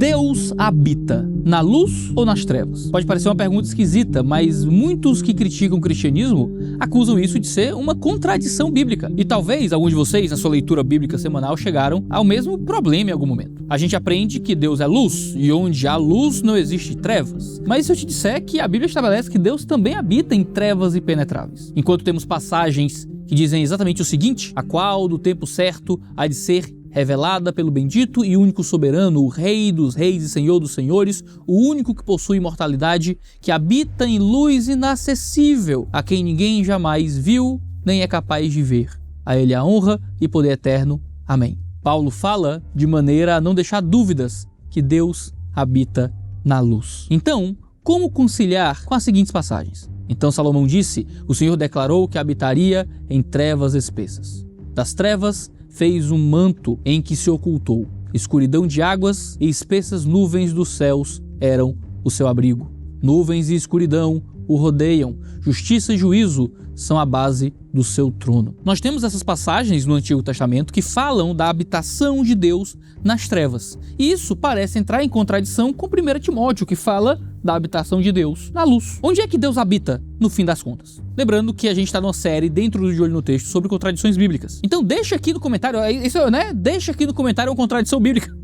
Deus habita na luz ou nas trevas? Pode parecer uma pergunta esquisita, mas muitos que criticam o cristianismo acusam isso de ser uma contradição bíblica. E talvez alguns de vocês, na sua leitura bíblica semanal, chegaram ao mesmo problema em algum momento. A gente aprende que Deus é luz, e onde há luz não existe trevas. Mas se eu te disser que a Bíblia estabelece que Deus também habita em trevas impenetráveis, enquanto temos passagens que dizem exatamente o seguinte: a qual, do tempo certo, há de ser revelada pelo bendito e único soberano, o Rei dos reis e Senhor dos senhores, o único que possui imortalidade, que habita em luz inacessível, a quem ninguém jamais viu, nem é capaz de ver. A ele a honra e poder eterno. Amém. Paulo fala de maneira a não deixar dúvidas que Deus habita na luz. Então, como conciliar com as seguintes passagens? Então Salomão disse: o Senhor declarou que habitaria em trevas espessas. Das trevas fez um manto em que se ocultou. Escuridão de águas e espessas nuvens dos céus eram o seu abrigo. Nuvens e escuridão o rodeiam. Justiça e juízo são a base do seu trono. Nós temos essas passagens no Antigo Testamento que falam da habitação de Deus nas trevas. E isso parece entrar em contradição com 1 Timóteo, que fala da habitação de Deus na luz. Onde é que Deus habita, no fim das contas? Lembrando que a gente está numa série dentro do De Olho no Texto sobre contradições bíblicas. Então deixa aqui no comentário, deixa aqui no comentário uma contradição bíblica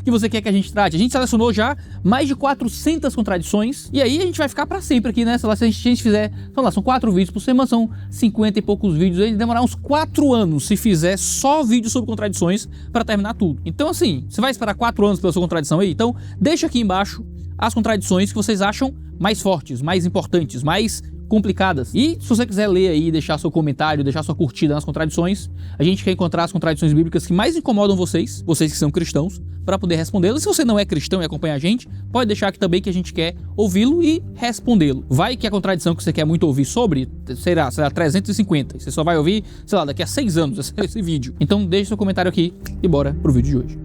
que você quer que a gente trate. A gente selecionou já mais de 400 contradições, e aí a gente vai ficar para sempre aqui, né? Se a gente fizer, são 4 vídeos por semana, são 50 e poucos vídeos, aí demorar uns 4 anos se fizer só vídeo sobre contradições para terminar tudo. Então assim, você vai esperar 4 anos pela sua contradição aí? Então deixa aqui embaixo as contradições que vocês acham mais fortes, mais importantes, mais complicadas. E se você quiser ler aí, deixar seu comentário, deixar sua curtida nas contradições, a gente quer encontrar as contradições bíblicas que mais incomodam vocês que são cristãos, para poder respondê-las. Se você não é cristão e acompanha a gente, pode deixar aqui também que a gente quer ouvi-lo e respondê-lo. Vai que a contradição que você quer muito ouvir sobre será 350, e você só vai ouvir, daqui a 6 anos esse vídeo. Então deixe seu comentário aqui e bora pro vídeo de hoje.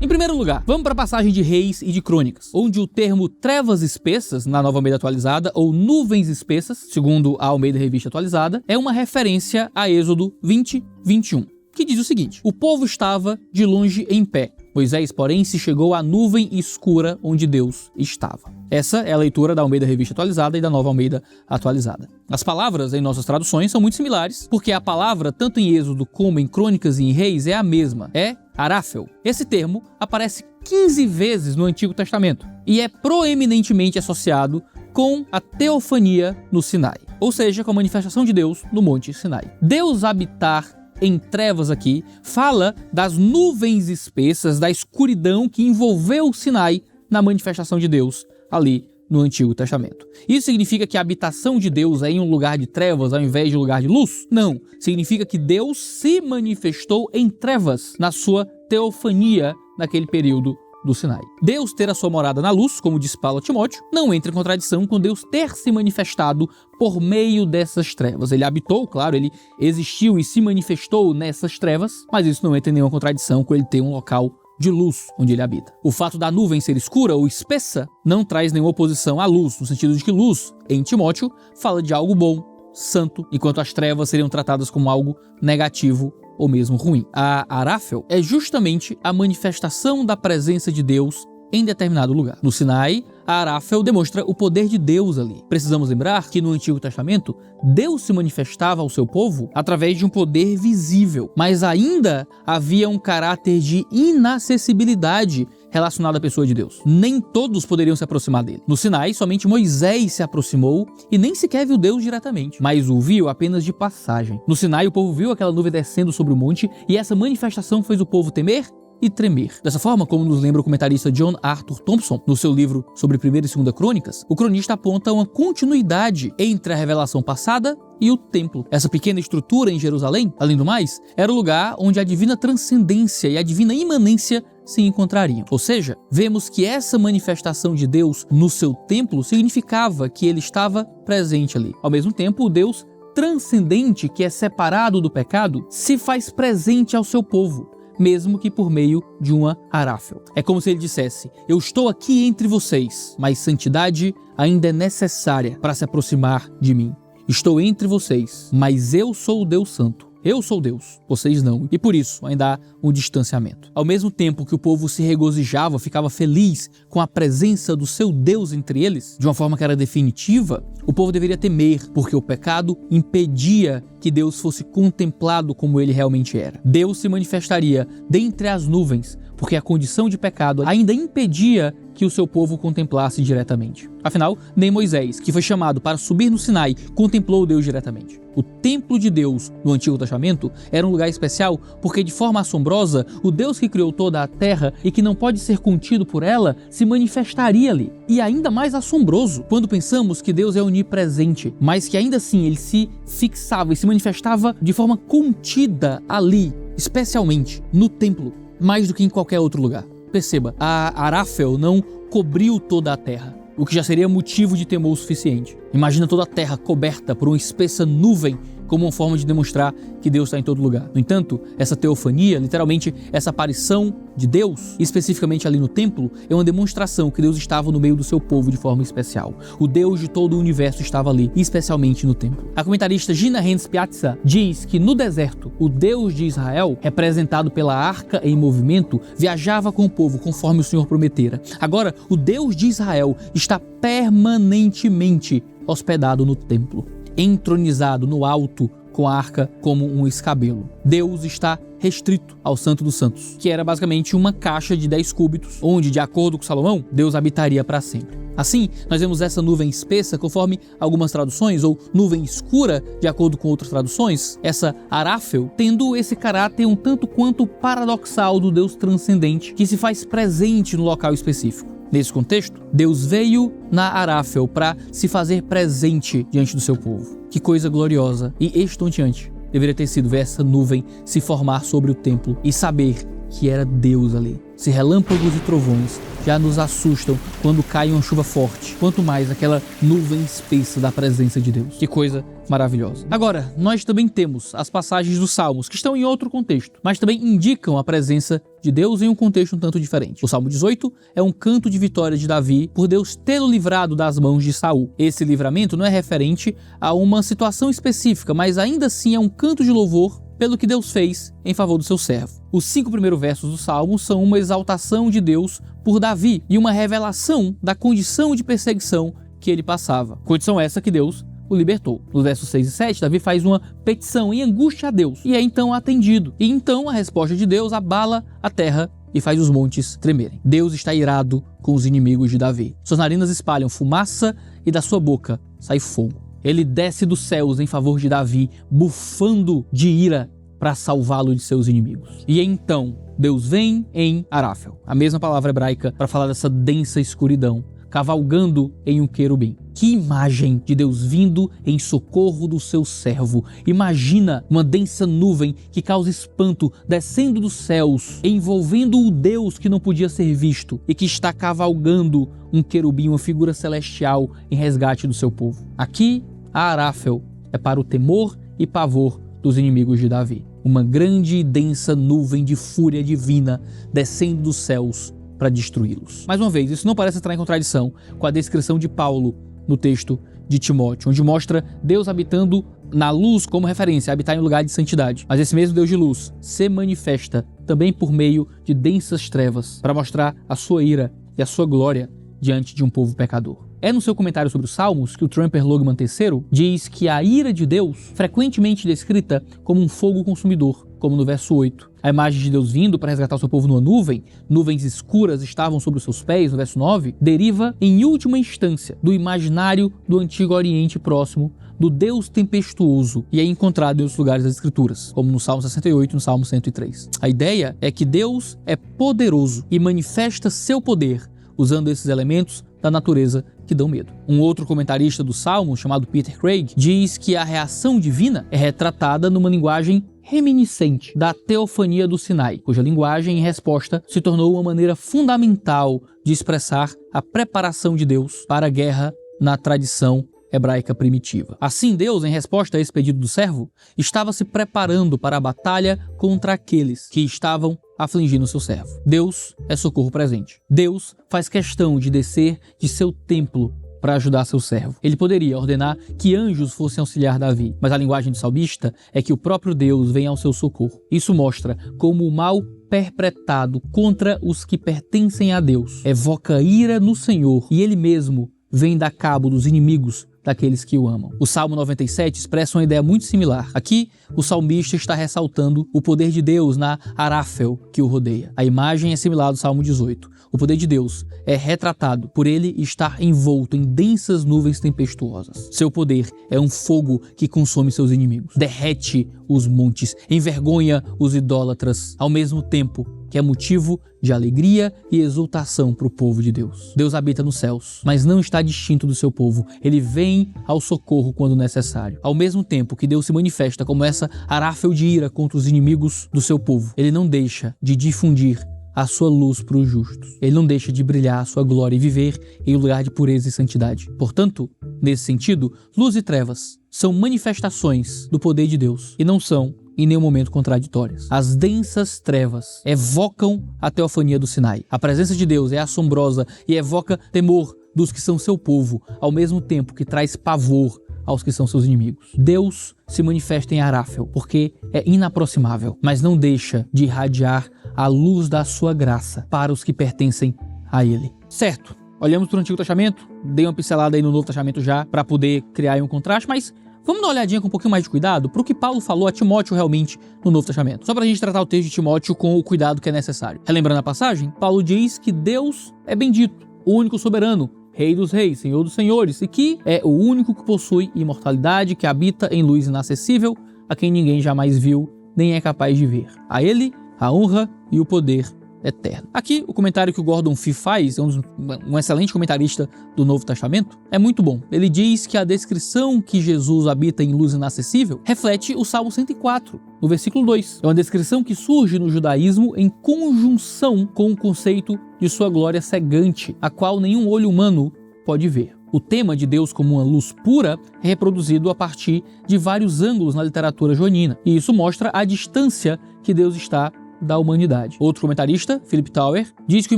Em primeiro lugar, vamos para a passagem de Reis e de Crônicas, onde o termo trevas espessas, na Nova Almeida Atualizada, ou nuvens espessas, segundo a Almeida Revista Atualizada, é uma referência a Êxodo 20, 21, que diz o seguinte: o povo estava de longe em pé. Moisés, porém, se chegou à nuvem escura onde Deus estava. Essa é a leitura da Almeida Revista Atualizada e da Nova Almeida Atualizada. As palavras em nossas traduções são muito similares, porque a palavra, tanto em Êxodo como em Crônicas e em Reis, é a mesma, é aráfel. Esse termo aparece 15 vezes no Antigo Testamento e é proeminentemente associado com a teofania no Sinai, ou seja, com a manifestação de Deus no Monte Sinai. Deus habitar em trevas aqui fala das nuvens espessas, da escuridão que envolveu o Sinai na manifestação de Deus ali no Antigo Testamento. Isso significa que a habitação de Deus é em um lugar de trevas ao invés de um lugar de luz? Não. Significa que Deus se manifestou em trevas na sua teofania naquele período do Sinai. Deus ter a sua morada na luz, como diz Paulo a Timóteo, não entra em contradição com Deus ter se manifestado por meio dessas trevas. Ele habitou, claro, ele existiu e se manifestou nessas trevas, mas isso não entra em nenhuma contradição com ele ter um local de luz onde ele habita. O fato da nuvem ser escura ou espessa não traz nenhuma oposição à luz, no sentido de que luz, em Timóteo, fala de algo bom, santo, enquanto as trevas seriam tratadas como algo negativo ou mesmo ruim. A aráfel é justamente a manifestação da presença de Deus em determinado lugar. No Sinai, a aráfel demonstra o poder de Deus ali. Precisamos lembrar que no Antigo Testamento, Deus se manifestava ao seu povo através de um poder visível, mas ainda havia um caráter de inacessibilidade relacionado à pessoa de Deus. Nem todos poderiam se aproximar dele. No Sinai, somente Moisés se aproximou e nem sequer viu Deus diretamente, mas o viu apenas de passagem. No Sinai, o povo viu aquela nuvem descendo sobre o monte e essa manifestação fez o povo temer e tremer. Dessa forma, como nos lembra o comentarista John Arthur Thompson no seu livro sobre 1ª e 2ª Crônicas, o cronista aponta uma continuidade entre a revelação passada e o templo. Essa pequena estrutura em Jerusalém, além do mais, era o lugar onde a divina transcendência e a divina imanência se encontrariam. Ou seja, vemos que essa manifestação de Deus no seu templo significava que ele estava presente ali. Ao mesmo tempo, o Deus transcendente, que é separado do pecado, se faz presente ao seu povo, mesmo que por meio de uma aráfel. É como se ele dissesse: eu estou aqui entre vocês, mas santidade ainda é necessária para se aproximar de mim. estou entre vocês, mas eu sou o Deus Santo. Eu sou Deus, vocês não, e por isso ainda há um distanciamento. Ao mesmo tempo que o povo se regozijava, ficava feliz com a presença do seu Deus entre eles, de uma forma que era definitiva, o povo deveria temer, porque o pecado impedia que Deus fosse contemplado como ele realmente era. Deus se manifestaria dentre as nuvens, porque a condição de pecado ainda impedia que o seu povo contemplasse diretamente. Afinal, nem Moisés, que foi chamado para subir no Sinai, contemplou Deus diretamente. O templo de Deus no Antigo Testamento era um lugar especial porque, de forma assombrosa, o Deus que criou toda a terra e que não pode ser contido por ela se manifestaria ali. E ainda mais assombroso quando pensamos que Deus é onipresente, mas que ainda assim ele se fixava e se manifestava de forma contida ali, especialmente no templo, mais do que em qualquer outro lugar. Perceba, a Aráfel não cobriu toda a terra, o que já seria motivo de temor o suficiente. Imagina toda a terra coberta por uma espessa nuvem como uma forma de demonstrar que Deus está em todo lugar. No entanto, essa teofania, literalmente essa aparição de Deus, especificamente ali no templo, é uma demonstração que Deus estava no meio do seu povo de forma especial. O Deus de todo o universo estava ali, especialmente no templo. A comentarista Gina Renz Piazza diz que no deserto, o Deus de Israel, representado pela arca em movimento, viajava com o povo conforme o Senhor prometera. Agora, o Deus de Israel está permanentemente hospedado no templo, entronizado no alto com a arca como um escabelo. Deus está restrito ao Santo dos Santos, que era basicamente uma caixa de 10 cúbitos, onde, de acordo com Salomão, Deus habitaria para sempre. Assim, nós vemos essa nuvem espessa, conforme algumas traduções, ou nuvem escura, de acordo com outras traduções, essa Aráfel, tendo esse caráter um tanto quanto paradoxal do Deus transcendente, que se faz presente no local específico. Nesse contexto, Deus veio na Aráfel para se fazer presente diante do seu povo. Que coisa gloriosa e estonteante deveria ter sido ver essa nuvem se formar sobre o templo e saber que era Deus ali. Se relâmpagos e trovões já nos assustam quando cai uma chuva forte, quanto mais aquela nuvem espessa da presença de Deus. Que coisa maravilhosa. Agora, nós também temos as passagens dos Salmos, que estão em outro contexto, mas também indicam a presença de Deus em um contexto um tanto diferente. O Salmo 18 é um canto de vitória de Davi por Deus tê-lo livrado das mãos de Saul. Esse livramento não é referente a uma situação específica, mas ainda assim é um canto de louvor pelo que Deus fez em favor do seu servo. Os 5 primeiros versos do Salmo são uma exaltação de Deus por Davi e uma revelação da condição de perseguição que ele passava. Condição essa que Deus o libertou. Nos versos 6 e 7, Davi faz uma petição em angústia a Deus e é então atendido. E então a resposta de Deus abala a terra e faz os montes tremerem. Deus está irado com os inimigos de Davi. Suas narinas espalham fumaça e da sua boca sai fogo. Ele desce dos céus em favor de Davi, bufando de ira para salvá-lo de seus inimigos. E então, Deus vem em Aráfel, a mesma palavra hebraica para falar dessa densa escuridão, cavalgando em um querubim. Que imagem de Deus vindo em socorro do seu servo. Imagina uma densa nuvem que causa espanto descendo dos céus, envolvendo o Deus que não podia ser visto e que está cavalgando um querubim, uma figura celestial em resgate do seu povo. Aqui, a Aráfel é para o temor e pavor dos inimigos de Davi. Uma grande e densa nuvem de fúria divina descendo dos céus para destruí-los. Mais uma vez, isso não parece entrar em contradição com a descrição de Paulo no texto de Timóteo, onde mostra Deus habitando na luz como referência, habitar em lugar de santidade. Mas esse mesmo Deus de luz se manifesta também por meio de densas trevas para mostrar a sua ira e a sua glória diante de um povo pecador. É no seu comentário sobre os Salmos que o Trumper Logman III diz que a ira de Deus, frequentemente descrita como um fogo consumidor, como no verso 8. A imagem de Deus vindo para resgatar o seu povo numa nuvem, nuvens escuras estavam sobre os seus pés, no verso 9, deriva, em última instância, do imaginário do Antigo Oriente Próximo, do Deus tempestuoso, e é encontrado em outros lugares das Escrituras, como no Salmo 68 e no Salmo 103. A ideia é que Deus é poderoso e manifesta seu poder usando esses elementos da natureza que dão medo. Um outro comentarista do Salmo, chamado Peter Craig, diz que a reação divina é retratada numa linguagem reminiscente da teofania do Sinai, cuja linguagem em resposta se tornou uma maneira fundamental de expressar a preparação de Deus para a guerra na tradição hebraica primitiva. Assim, Deus, em resposta a esse pedido do servo, estava se preparando para a batalha contra aqueles que estavam afligindo seu servo. Deus é socorro presente. Deus faz questão de descer de seu templo para ajudar seu servo. Ele poderia ordenar que anjos fossem auxiliar Davi, mas a linguagem do salmista é que o próprio Deus vem ao seu socorro. Isso mostra como o mal perpetrado contra os que pertencem a Deus evoca ira no Senhor e ele mesmo vem dar cabo dos inimigos daqueles que o amam. O Salmo 97 expressa uma ideia muito similar. Aqui, o salmista está ressaltando o poder de Deus na Aráfel que o rodeia. A imagem é similar ao Salmo 18. O poder de Deus é retratado por ele estar envolto em densas nuvens tempestuosas. Seu poder é um fogo que consome seus inimigos, derrete os montes, envergonha os idólatras, ao mesmo tempo que é motivo de alegria e exultação para o povo de Deus. Deus habita nos céus, mas não está distinto do seu povo. Ele vem ao socorro quando necessário. Ao mesmo tempo que Deus se manifesta como essa aráfel de ira contra os inimigos do seu povo, ele não deixa de difundir a sua luz para os justos. Ele não deixa de brilhar a sua glória e viver em um lugar de pureza e santidade. Portanto, nesse sentido, luz e trevas são manifestações do poder de Deus e não são em nenhum momento contraditórias. As densas trevas evocam a teofania do Sinai. A presença de Deus é assombrosa e evoca temor dos que são seu povo, ao mesmo tempo que traz pavor aos que são seus inimigos. Deus se manifesta em Aráfel, porque é inaproximável, mas não deixa de irradiar a luz da sua graça para os que pertencem a ele. Certo, olhamos para o Antigo Testamento, dei uma pincelada aí no Novo Testamento já, para poder criar aí um contraste, mas vamos dar uma olhadinha com um pouquinho mais de cuidado para o que Paulo falou a Timóteo realmente no Novo Testamento. Só para a gente tratar o texto de Timóteo com o cuidado que é necessário. Relembrando a passagem, Paulo diz que Deus é bendito, o único soberano, Rei dos reis, Senhor dos senhores, e que é o único que possui imortalidade, que habita em luz inacessível, a quem ninguém jamais viu, nem é capaz de ver. A ele, a honra e o poder eterno. Aqui, o comentário que o Gordon Fee faz, um excelente comentarista do Novo Testamento, é muito bom. Ele diz que a descrição que Jesus habita em luz inacessível reflete o Salmo 104, no versículo 2. É uma descrição que surge no judaísmo em conjunção com o conceito de sua glória cegante, a qual nenhum olho humano pode ver. O tema de Deus como uma luz pura é reproduzido a partir de vários ângulos na literatura joanina, e isso mostra a distância que Deus está da humanidade. Outro comentarista, Philip Tower, diz que o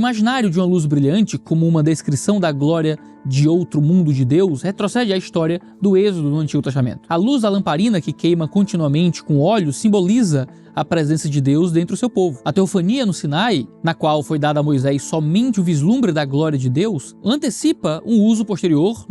imaginário de uma luz brilhante como uma descrição da glória de outro mundo de Deus retrocede à história do Êxodo no Antigo Testamento. A luz da lamparina que queima continuamente com óleo simboliza a presença de Deus dentro do seu povo. A teofania no Sinai, na qual foi dada a Moisés somente o vislumbre da glória de Deus, antecipa um uso posterior,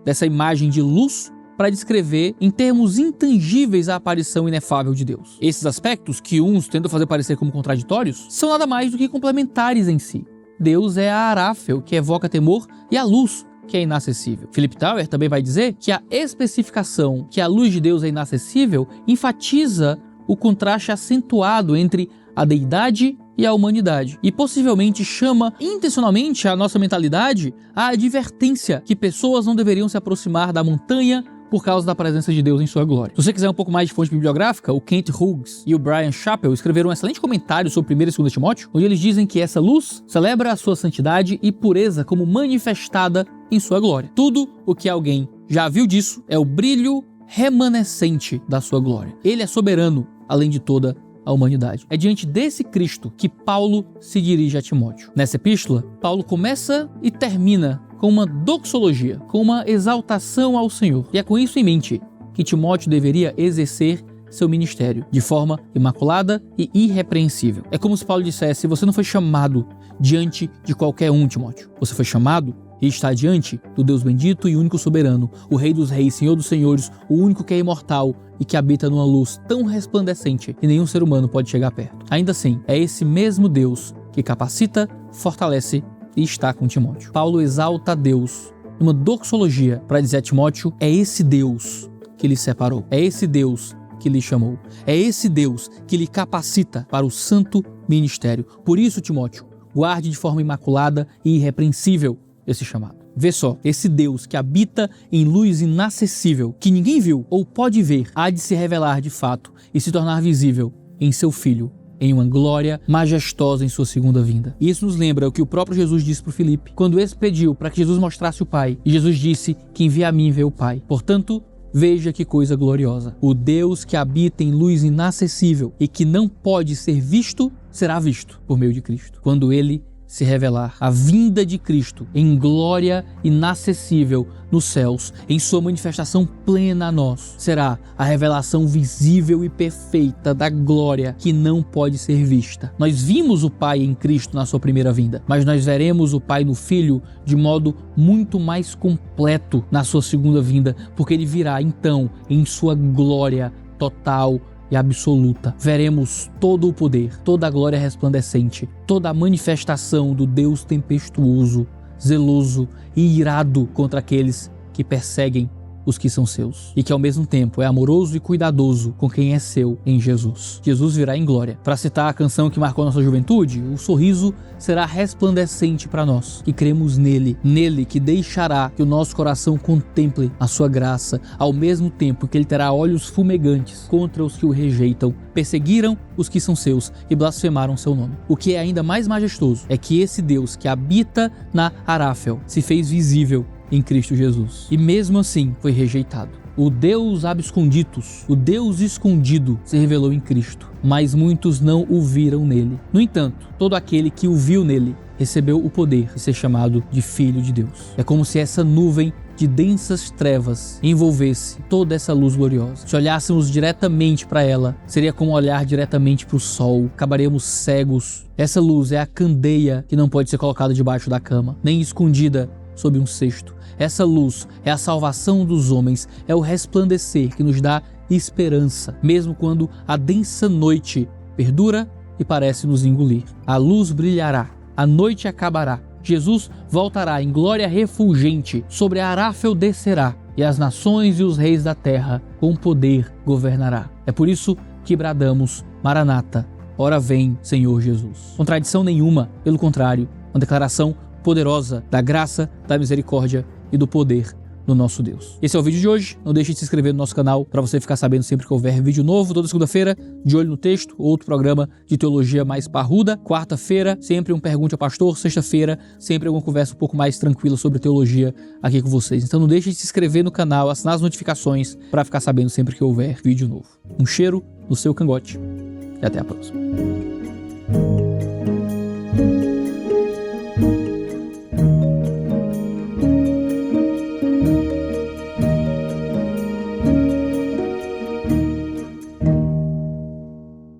dessa imagem de luz para descrever em termos intangíveis a aparição inefável de Deus. Esses aspectos, que uns tentam fazer parecer como contraditórios, são nada mais do que complementares em si. Deus é a Aráfel, que evoca temor, e a luz, que é inacessível. Philip Tower também vai dizer que a especificação que a luz de Deus é inacessível enfatiza o contraste acentuado entre a deidade e a humanidade, e possivelmente chama intencionalmente a nossa mentalidade à advertência que pessoas não deveriam se aproximar da montanha por causa da presença de Deus em sua glória. Se você quiser um pouco mais de fonte bibliográfica, o Kent Hughes e o Brian Chappell escreveram um excelente comentário sobre 1 e 2 Timóteo, onde eles dizem que essa luz celebra a sua santidade e pureza como manifestada em sua glória. Tudo o que alguém já viu disso é o brilho remanescente da sua glória. Ele é soberano, além de toda a humanidade. É diante desse Cristo que Paulo se dirige a Timóteo. Nessa epístola, Paulo começa e termina com uma doxologia, com uma exaltação ao Senhor. E é com isso em mente que Timóteo deveria exercer seu ministério de forma imaculada e irrepreensível. É como se Paulo dissesse: você não foi chamado diante de qualquer um, Timóteo. Você foi chamado e está diante do Deus bendito e único soberano, o Rei dos reis, Senhor dos senhores, o único que é imortal e que habita numa luz tão resplandecente que nenhum ser humano pode chegar perto. Ainda assim, é esse mesmo Deus que capacita, fortalece e está com Timóteo. Paulo exalta a Deus numa doxologia para dizer a Timóteo: é esse Deus que lhe separou, é esse Deus que lhe chamou, é esse Deus que lhe capacita para o santo ministério. Por isso, Timóteo, guarde de forma imaculada e irrepreensível esse chamado. Vê só, esse Deus que habita em luz inacessível, que ninguém viu ou pode ver, há de se revelar de fato e se tornar visível em seu Filho, em uma glória majestosa em sua segunda vinda. E isso nos lembra o que o próprio Jesus disse para o Filipe, quando esse pediu para que Jesus mostrasse o Pai. E Jesus disse: quem vê a mim vê o Pai. Portanto, veja que coisa gloriosa. O Deus que habita em luz inacessível e que não pode ser visto, será visto por meio de Cristo, quando ele se revelar. A vinda de Cristo em glória inacessível nos céus, em sua manifestação plena a nós, será a revelação visível e perfeita da glória que não pode ser vista. Nós vimos o Pai em Cristo na sua primeira vinda, mas nós veremos o Pai no Filho de modo muito mais completo na sua segunda vinda, porque ele virá então em sua glória total e absoluta. Veremos todo o poder, toda a glória resplandecente, toda a manifestação do Deus tempestuoso, zeloso e irado contra aqueles que perseguem os que são seus, e que ao mesmo tempo é amoroso e cuidadoso com quem é seu em Jesus. Jesus virá em glória. Para citar a canção que marcou nossa juventude, o sorriso será resplandecente para nós, que cremos nele que deixará que o nosso coração contemple a sua graça, ao mesmo tempo que ele terá olhos fumegantes contra os que o rejeitam, perseguiram os que são seus e blasfemaram seu nome. O que é ainda mais majestoso é que esse Deus que habita na Aráfel se fez visível em Cristo Jesus, e mesmo assim foi rejeitado. O Deus absconditus, o Deus escondido, se revelou em Cristo, mas muitos não o viram nele. No entanto, todo aquele que o viu nele recebeu o poder de ser chamado de Filho de Deus. É como se essa nuvem de densas trevas envolvesse toda essa luz gloriosa. Se olhássemos diretamente para ela, seria como olhar diretamente para o sol, acabaríamos cegos. Essa luz é a candeia que não pode ser colocada debaixo da cama, nem escondida sob um cesto. Essa luz é a salvação dos homens, é o resplandecer que nos dá esperança, mesmo quando a densa noite perdura e parece nos engolir. A luz brilhará, a noite acabará, Jesus voltará em glória refulgente, sobre a Aráfel descerá, e as nações e os reis da terra com poder governará. É por isso que bradamos, Maranata, ora vem, Senhor Jesus. Contradição nenhuma, pelo contrário, uma declaração poderosa da graça, da misericórdia e do poder do nosso Deus. Esse é o vídeo de hoje. Não deixe de se inscrever no nosso canal para você ficar sabendo sempre que houver vídeo novo. Toda segunda-feira, De Olho no Texto, outro programa de teologia mais parruda. Quarta-feira, sempre um Pergunte ao Pastor. Sexta-feira, sempre uma conversa um pouco mais tranquila sobre teologia aqui com vocês. Então não deixe de se inscrever no canal, assinar as notificações para ficar sabendo sempre que houver vídeo novo. Um cheiro no seu cangote e até a próxima.